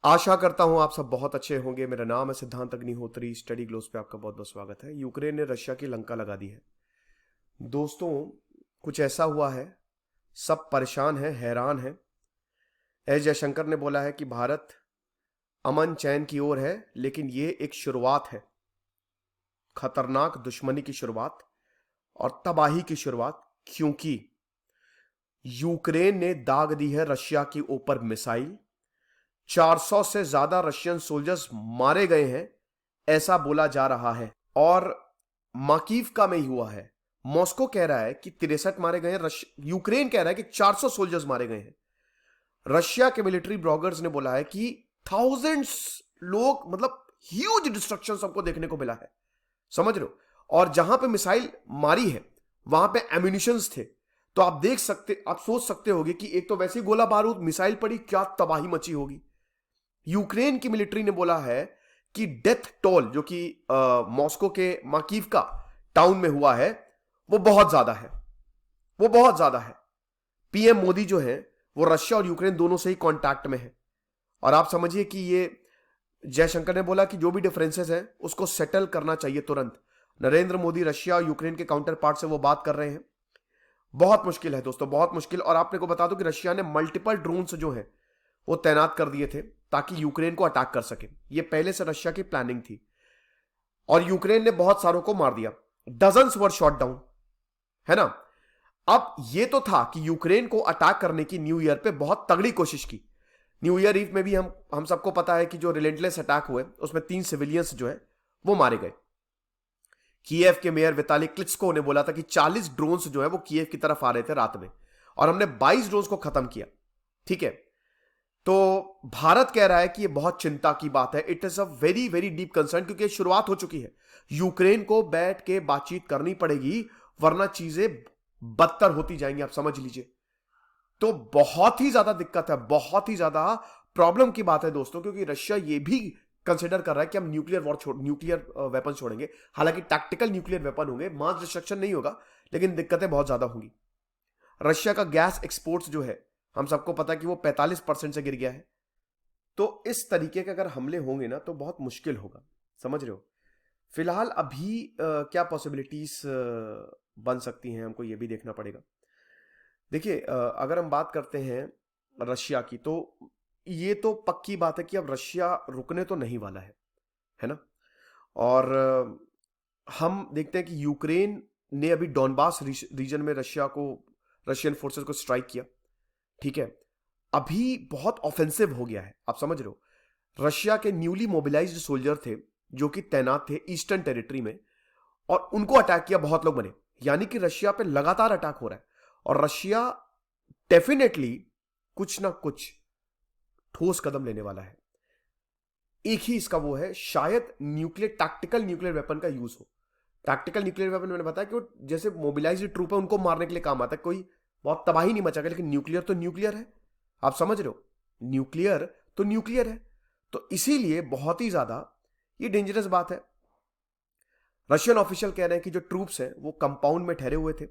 आशा करता हूं आप सब बहुत अच्छे होंगे। मेरा नाम है सिद्धांत अग्निहोत्री। स्टडी ग्लोस पे आपका बहुत बहुत स्वागत है। यूक्रेन ने रशिया की लंका लगा दी है दोस्तों। कुछ ऐसा हुआ है, सब परेशान हैं, हैरान हैं। एस जयशंकर ने बोला है कि भारत अमन चैन की ओर है, लेकिन ये एक शुरुआत है, खतरनाक दुश्मनी की शुरुआत और तबाही की शुरुआत, क्योंकि यूक्रेन ने दाग दी है रशिया के ऊपर मिसाइल। 400 से ज्यादा रशियन सोल्जर्स मारे गए हैं, ऐसा बोला जा रहा है। और माकीवका में ही हुआ है। मॉस्को कह रहा है कि 63 मारे गए हैं, यूक्रेन कह रहा है कि 400 सोल्जर्स मारे गए हैं। रशिया के मिलिट्री ब्लॉगर्स ने बोला है कि थाउजेंड्स लोग, मतलब ह्यूज डिस्ट्रक्शन सबको देखने को मिला है, समझ रहे हो। और जहां पे मिसाइल मारी है वहां पे एम्यूनिशंस थे। तो आप देख सकते, आप सोच सकते होगे कि एक तो वैसे ही गोला बारूद, मिसाइल पड़ी, क्या तबाही मची होगी। यूक्रेन की मिलिट्री ने बोला है कि डेथ टोल जो कि मॉस्को के माकीवका टाउन में हुआ है वो बहुत ज्यादा है, वो बहुत ज्यादा है। पीएम मोदी जो है वो रशिया और यूक्रेन दोनों से ही कांटेक्ट में है। और आप समझिए कि ये जयशंकर ने बोला कि जो भी डिफरेंसेस हैं उसको सेटल करना चाहिए तुरंत। नरेंद्र मोदी रशिया और यूक्रेन के काउंटर पार्ट से वो बात कर रहे हैं। बहुत मुश्किल है दोस्तों, बहुत मुश्किल। और आपने को बता दो कि रशिया ने मल्टीपल ड्रोन्स जो हैं वो तैनात कर दिए थे ताकि यूक्रेन को अटैक कर सके। ये पहले से रशिया की प्लानिंग थी और यूक्रेन ने बहुत सारों को मार दिया। डजन्स वर शॉट डाउन, है ना। अब ये तो था कि यूक्रेन को अटैक करने की न्यू ईयर पे बहुत तगड़ी कोशिश की। न्यू ईयर ईव में भी हम सबको पता है कि जो रिलेंटलेस अटैक हुए उसमें 3 सिविलियंस जो है वो मारे गए। कीएव के मेयर विताली क्लिचको ने बोला था कि 40 ड्रोन्स जो है वो कीएव की तरफ आ रहे थे रात में, और हमने 22 ड्रोन्स को खत्म किया। ठीक है, तो भारत कह रहा है कि ये बहुत चिंता की बात है। It is a very very deep concern, क्योंकि शुरुआत हो चुकी है। यूक्रेन को बैठ के बातचीत करनी पड़ेगी, वरना चीजें बदतर होती जाएंगी, आप समझ लीजिए। तो बहुत ही ज्यादा दिक्कत है, बहुत ही ज्यादा प्रॉब्लम की बात है दोस्तों, क्योंकि रशिया ये भी कंसिडर कर रहा है कि हम न्यूक्लियर वेपन छोड़ेंगे। हालांकि टैक्टिकल न्यूक्लियर वेपन होंगे, मास डिस्ट्रक्शन नहीं होगा, लेकिन दिक्कतें बहुत ज्यादा होंगी। रशिया का गैस एक्सपोर्ट्स जो है हम सबको पता है कि वो 45% से गिर गया है। तो इस तरीके के अगर हमले होंगे ना तो बहुत मुश्किल होगा, समझ रहे हो। फिलहाल अभी क्या पॉसिबिलिटीज बन सकती हैं, हमको ये भी देखना पड़ेगा। देखिए, अगर हम बात करते हैं रशिया की, तो ये तो पक्की बात है कि अब रशिया रुकने तो नहीं वाला है ना। और हम देखते हैं कि यूक्रेन ने अभी डॉनबास रीजन में रशियन फोर्सेस को स्ट्राइक किया। ठीक है, अभी बहुत ऑफेंसिव हो गया है, आप समझ रहे हो। रशिया के न्यूली मोबिलाइज्ड सोल्जर थे जो कि तैनात थे ईस्टर्न टेरिटरी में, और उनको अटैक किया बहुत लोग बने। यानी कि रशिया पे लगातार अटैक हो रहा है, और रशिया डेफिनेटली कुछ ना कुछ ठोस कदम लेने वाला है। एक ही इसका वो है, शायद टैक्टिकल न्यूक्लियर वेपन का यूज हो। टैक्टिकल न्यूक्लियर वेपन मैंने बताया कि वो जैसे मोबिलाइज्ड ट्रूप है उनको मारने के लिए काम आता है, कोई बहुत तबाही नहीं मचाएगा। लेकिन न्यूक्लियर तो न्यूक्लियर है, आप समझ रहे हो। न्यूक्लियर तो न्यूक्लियर है, तो इसीलिए बहुत ही ज्यादा ये डेंजरस बात है। रशियन ऑफिशियल कह रहे हैं कि जो ट्रूप्स हैं वो कंपाउंड में ठहरे हुए थे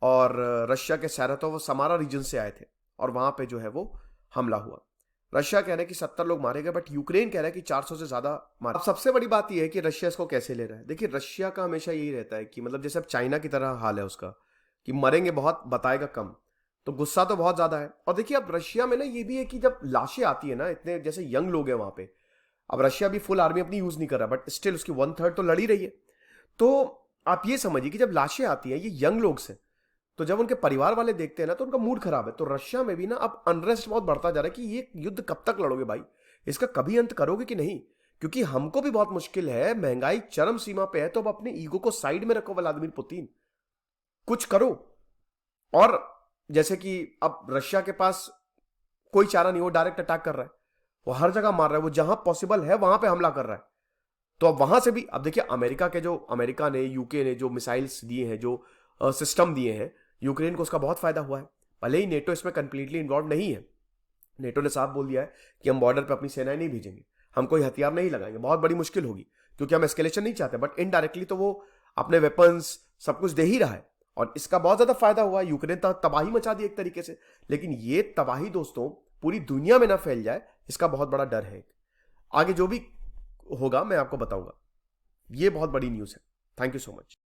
और रशिया के सैरातोव समारा रीजन से आए थे, और वहां पे जो है वो हमला हुआ। रशिया कह रहा है कि 70 लोग मारे गए, बट यूक्रेन कह रहा है कि 400 से ज्यादा मारे। अब सबसे बड़ी बात यह है कि रशिया इसको कैसे ले रहा है। देखिए, रशिया का हमेशा यही रहता है कि मतलब जैसे अब चाइना की तरह हाल है उसका, कि मरेंगे बहुत बताएगा कम। तो गुस्सा तो बहुत ज्यादा है। और देखिए, अब रशिया में ना ये भी है कि जब लाशें आती है ना, इतने जैसे यंग लोग हैं वहां पे। अब रशिया भी फुल आर्मी अपनी यूज नहीं कर रहा, बट स्टिल उसकी 1/3 तो लड़ी रही है। तो आप ये समझिए कि जब लाशें आती हैं, ये यंग लोग से, तो जब उनके परिवार वाले देखते हैं ना तो उनका मूड खराब है। तो रशिया में भी ना अब अनरेस्ट बहुत बढ़ता जा रहा है कि ये युद्ध कब तक लड़ोगे भाई, इसका कभी अंत करोगे कि नहीं। क्योंकि हमको भी बहुत मुश्किल है, महंगाई चरम सीमा पे है। तो अब अपने ईगो को साइड में रखो व्लादिमीर पुतिन, कुछ करो। और जैसे कि अब रशिया के पास कोई चारा नहीं, वो डायरेक्ट अटैक कर रहा है, वो हर जगह मार रहा है, वो जहां पॉसिबल है वहां पे हमला कर रहा है। तो अब वहां से भी, अब देखिए अमेरिका ने, यूके ने जो मिसाइल्स दिए हैं, जो सिस्टम दिए हैं यूक्रेन को, उसका बहुत फायदा हुआ है। भले ही नेटो इसमें कंप्लीटली इन्वॉल्व नहीं है। नेटो ने साफ बोल दिया है कि हम बॉर्डर पर अपनी सेनाएं नहीं भेजेंगे, हम कोई हथियार नहीं लगाएंगे। बहुत बड़ी मुश्किल होगी क्योंकि हम एस्केलेशन नहीं चाहते, बट इनडायरेक्टली तो वो अपने वेपन्स सब कुछ दे ही रहा है, और इसका बहुत ज्यादा फायदा हुआ। यूक्रेन तबाही मचा दी एक तरीके से। लेकिन ये तबाही दोस्तों पूरी दुनिया में ना फैल जाए, इसका बहुत बड़ा डर है। आगे जो भी होगा मैं आपको बताऊंगा। ये बहुत बड़ी न्यूज़ है। Thank you so much.